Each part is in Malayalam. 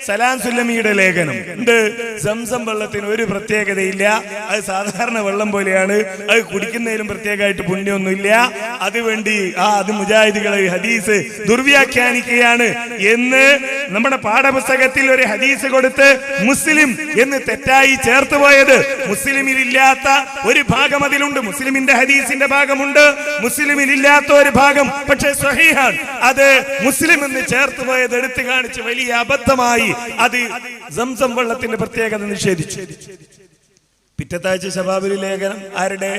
സലാം സുല്ലമിയുടെ ലേഖനം ഉണ്ട്. സംസം വെള്ളത്തിന് ഒരു പ്രത്യേകതയില്ല, അത് സാധാരണ വെള്ളം പോലെയാണ്, അത് കുടിക്കുന്നതിലും പ്രത്യേകമായിട്ട് പുണ്യമൊന്നുമില്ല, അതുവേണ്ടി അത് മുജാഹിദുകളെ ഹദീസ് ദുർവ്യാഖ്യാനിക്കുകയാണ് എന്ന് നമ്മുടെ പാഠപുസ്തകത്തിൽ ഒരു ഹദീസ് കൊടുത്ത് മുസ്ലിം എന്ന് തെറ്റായി ചേർത്ത് പോയത്. മുസ്ലിമിലില്ലാത്ത ഒരു ഭാഗം അതിലുണ്ട്, മുസ്ലിമിന്റെ ഹദീസിന്റെ ഭാഗമുണ്ട്, മുസ്ലിമിലില്ലാത്ത ഒരു ഭാഗം പക്ഷെ സ്വഹീഹാണ്. അത് മുസ്ലിം എന്ന് ചേർത്ത് പോയത് എടുത്തു കാണിച്ച് വലിയ അബദ്ധമായി അത് സംസം വെള്ളത്തിന്റെ പ്രത്യേകത നിഷേധിച്ചു. പിറ്റത്താഴ്ച ശബാബിൽ ലേഖനം, ആരുടെ?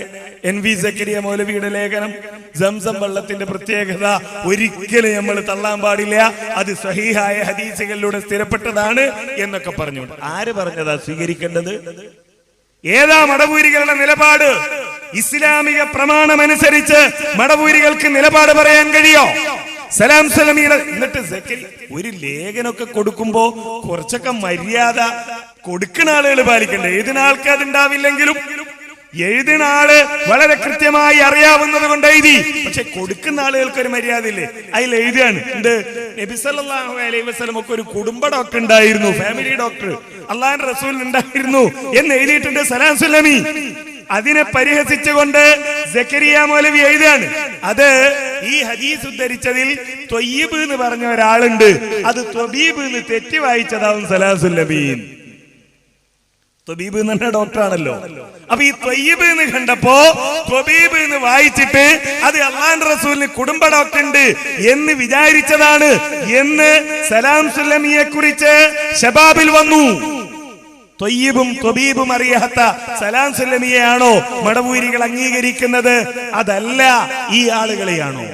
NV സക്കരിയ മൗലവിയുടെ ലേഖനം. സംസം വെള്ളത്തിന്റെ പ്രത്യേകത ഒരിക്കലും നമ്മൾ തള്ളാൻ പാടില്ല, അത് സ്വഹീഹായ ഹദീസുകളിലൂടെ സ്ഥിരപ്പെട്ടതാണ് എന്നൊക്കെ പറഞ്ഞുകൊണ്ട് ആര് പറഞ്ഞതാ സ്വീകരിക്കേണ്ടത്? ഏതാ മടവൂരികളുടെ നിലപാട്? ഇസ്ലാമിക പ്രമാണമനുസരിച്ച് മടവൂരികൾക്ക് നിലപാട് പറയാൻ കഴിയോ? സലാം സുല്ലമിയുടെ എന്നിട്ട് സക്കരി ഒരു ലേഖനമൊക്കെ കൊടുക്കുമ്പോ കുറച്ചൊക്കെ മര്യാദ കൊടുക്കുന്ന ആളുകൾ പാലിക്കണ്ടേ? എഴുതുന്ന ആൾക്ക് അതുണ്ടാവില്ലെങ്കിലും എഴുതുന്ന ആള് വളരെ കൃത്യമായി അറിയാവുന്നത് കൊണ്ട് എഴുതി, പക്ഷെ കൊടുക്കുന്ന ആളുകൾക്ക് ഒരു മര്യാദ ഇല്ലേ? അതിൽ എഴുതുകയാണ് എന്ത്? നബി സല്ലല്ലാഹു അലൈഹി വസല്ലം ഒക്കെ ഒരു കുടുംബ ഡോക്ടർ ഉണ്ടായിരുന്നു, ഫാമിലി ഡോക്ടർ അള്ളാഹുവിന്റെ റസൂൽ ഉണ്ടായിരുന്നു എന്ന് എഴുതിയിട്ടുണ്ട് സലാം സുല്ലമി. അതിനെ പരിഹസിച്ചുകൊണ്ട് സക്കരിയ മൗലവി എഴുതാണ്. അത് ഈ ഹദീസ് ഉദ്ധരിച്ചതിൽ ത്വയ്യിബ് എന്ന് പറഞ്ഞ ഒരാളുണ്ട്, അത് ത്വബീബ് എന്ന് തെറ്റി വായിച്ചതാവും സലാം സുല്ലമി. ത്വബീബ് എന്ന് പറഞ്ഞ ഡോക്ടറാണല്ലോ. അപ്പൊ ഈ ത്വയ്യിബ് എന്ന് കണ്ടപ്പോ ത്വബീബ് എന്ന് വായിച്ചിട്ട് അത് അള്ളാഹുവിന്റെ റസൂലിന് കുടുംബ ഡോക്ടർ ഉണ്ട് എന്ന് വിചാരിച്ചതാണ് എന്ന് സലാം സുല്ലമിയെ കുറിച്ച് ശബാബിൽ വന്നു. ത്വയ്യിബും ത്വബീബും അറിയാത്ത സലാം സുല്ലമിയെയാണോ മടവൂരികൾ അംഗീകരിക്കുന്നത്? അതല്ല, ഈ ആളുകളെയാണോ?